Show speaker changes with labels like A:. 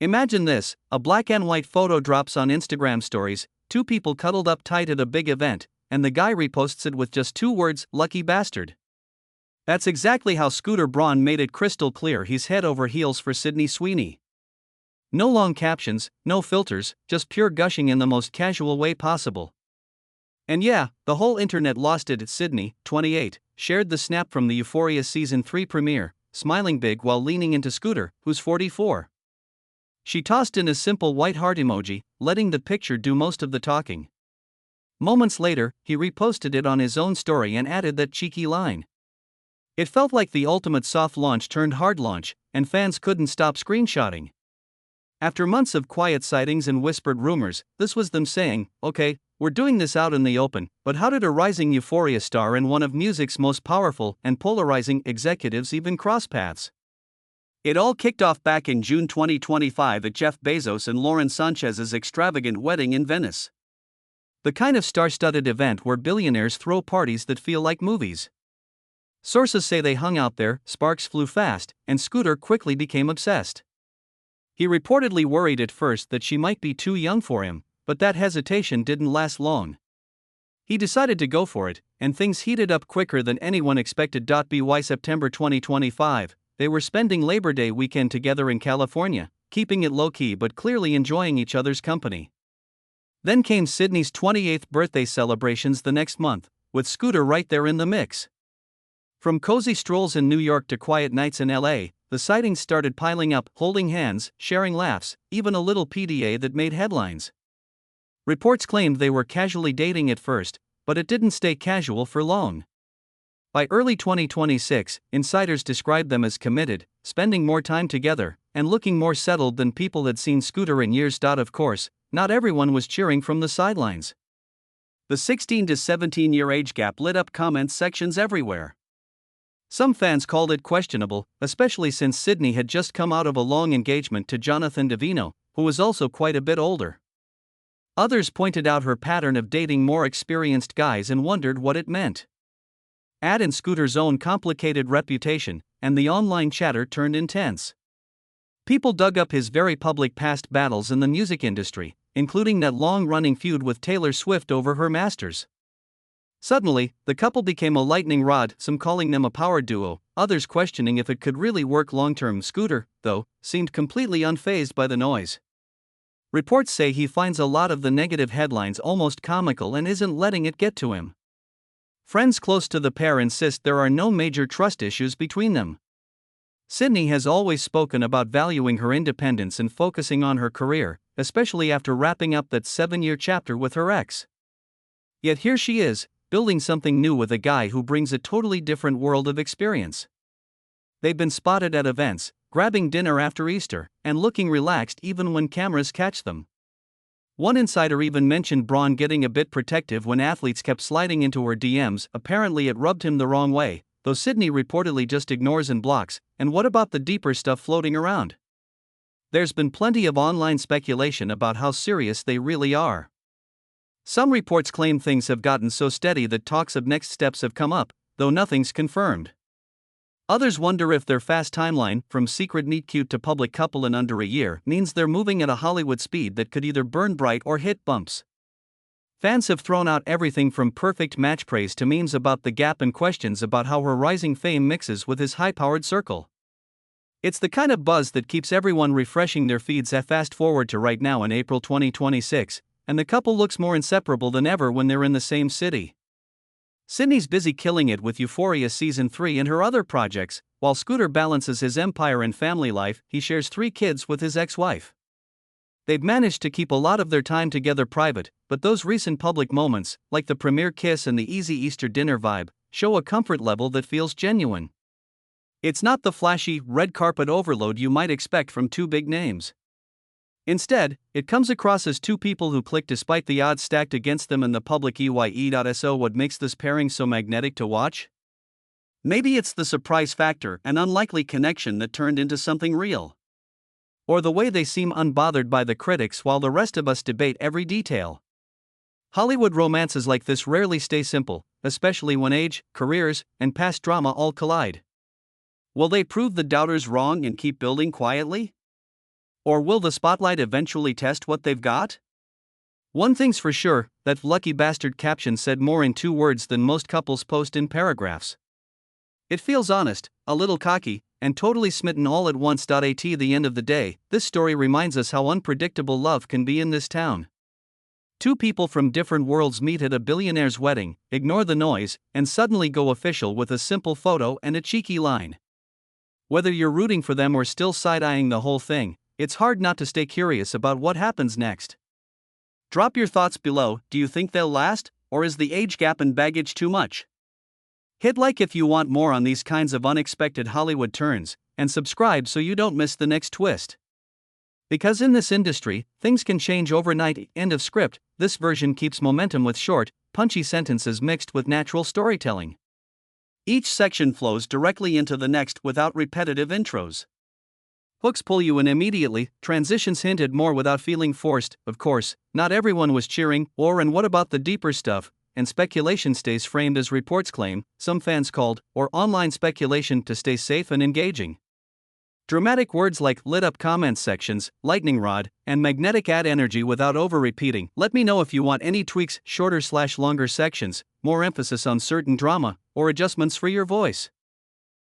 A: Imagine this: a black and white photo drops on Instagram stories, two people cuddled up tight at a big event, and the guy reposts it with just two words, "lucky bastard." That's exactly how Scooter Braun made it crystal clear he's head over heels for Sydney Sweeney. No long captions, no filters, just pure gushing in the most casual way possible. And yeah, the whole internet lost it. Sydney, 28, shared the snap from the Euphoria Season 3 premiere, smiling big while leaning into Scooter, who's 44. She tossed in a simple white heart emoji, letting the picture do most of the talking. Moments later, he reposted it on his own story and added that cheeky line. It felt like the ultimate soft launch turned hard launch, and fans couldn't stop screenshotting. After months of quiet sightings and whispered rumors, this was them saying, "Okay, we're doing this out in the open," but how did a rising Euphoria star and one of music's most powerful and polarizing executives even cross paths? It all kicked off back in June 2025 at Jeff Bezos and Lauren Sanchez's extravagant wedding in Venice. The kind of star-studded event where billionaires throw parties that feel like movies. Sources say they hung out there, sparks flew fast, and Scooter quickly became obsessed. He reportedly worried at first that she might be too young for him, but that hesitation didn't last long. He decided to go for it, and things heated up quicker than anyone expected. By September 2025, they were spending Labor Day weekend together in California, keeping it low-key but clearly enjoying each other's company. Then came Sydney's 28th birthday celebrations the next month, with Scooter right there in the mix. From cozy strolls in New York to quiet nights in LA, the sightings started piling up, holding hands, sharing laughs, even a little PDA that made headlines. Reports claimed they were casually dating at first, but it didn't stay casual for long. By early 2026, insiders described them as committed, spending more time together, and looking more settled than people had seen Scooter in years. Of course, not everyone was cheering from the sidelines. The 16 to 17-year age gap lit up comment sections everywhere. Some fans called it questionable, especially since Sydney had just come out of a long engagement to Jonathan Davino, who was also quite a bit older. Others pointed out her pattern of dating more experienced guys and wondered what it meant. Add in Scooter's own complicated reputation, and the online chatter turned intense. People dug up his very public past battles in the music industry, including that long-running feud with Taylor Swift over her masters. Suddenly, the couple became a lightning rod, some calling them a power duo, others questioning if it could really work long-term. Scooter, though, seemed completely unfazed by the noise. Reports say he finds a lot of the negative headlines almost comical and isn't letting it get to him. Friends close to the pair insist there are no major trust issues between them. Sydney has always spoken about valuing her independence and focusing on her career, especially after wrapping up that 7-year chapter with her ex. Yet here she is, building something new with a guy who brings a totally different world of experience. They've been spotted at events, grabbing dinner after Easter, and looking relaxed even when cameras catch them. One insider even mentioned Braun getting a bit protective when athletes kept sliding into her DMs. Apparently it rubbed him the wrong way, though Sydney reportedly just ignores and blocks. And what about the deeper stuff floating around? There's been plenty of online speculation about how serious they really are. Some reports claim things have gotten so steady that talks of next steps have come up, though nothing's confirmed. Others wonder if their fast timeline, from secret meet-cute to public couple in under a year, means they're moving at a Hollywood speed that could either burn bright or hit bumps. Fans have thrown out everything from perfect match praise to memes about the gap and questions about how her rising fame mixes with his high-powered circle. It's the kind of buzz that keeps everyone refreshing their feeds. Fast forward to right now in April 2026, and the couple looks more inseparable than ever when they're in the same city. Sydney's busy killing it with Euphoria Season 3 and her other projects, while Scooter balances his empire and family life. He shares 3 kids with his ex-wife. They've managed to keep a lot of their time together private, but those recent public moments, like the premiere kiss and the easy Easter dinner vibe, show a comfort level that feels genuine. It's not the flashy, red carpet overload you might expect from two big names. Instead, it comes across as two people who click despite the odds stacked against them in the public. So what makes this pairing so magnetic to watch? Maybe it's the surprise factor, an unlikely connection that turned into something real. Or the way they seem unbothered by the critics while the rest of us debate every detail. Hollywood romances like this rarely stay simple, especially when age, careers, and past drama all collide. Will they prove the doubters wrong and keep building quietly? Or will the spotlight eventually test what they've got? One thing's for sure, that lucky bastard caption said more in 2 words than most couples post in paragraphs. It feels honest, a little cocky, and totally smitten all at once. At the end of the day, this story reminds us how unpredictable love can be in this town. Two people from different worlds meet at a billionaire's wedding, ignore the noise, and suddenly go official with a simple photo and a cheeky line. Whether you're rooting for them or still side-eyeing the whole thing, it's hard not to stay curious about what happens next. Drop your thoughts below. Do you think they'll last, or is the age gap and baggage too much? Hit like if you want more on these kinds of unexpected Hollywood turns, and subscribe so you don't miss the next twist. Because in this industry, things can change overnight. End of script. This version keeps momentum with short, punchy sentences mixed with natural storytelling. Each section flows directly into the next without repetitive intros. Hooks pull you in immediately, transitions hinted more without feeling forced. Of course, not everyone was cheering, and what about the deeper stuff? And speculation stays framed as reports claim, some fans called, or online speculation to stay safe and engaging. Dramatic words like lit up comment sections, lightning rod, and magnetic add energy without over repeating. Let me know if you want any tweaks, shorter/longer sections, more emphasis on certain drama, or adjustments for your voice.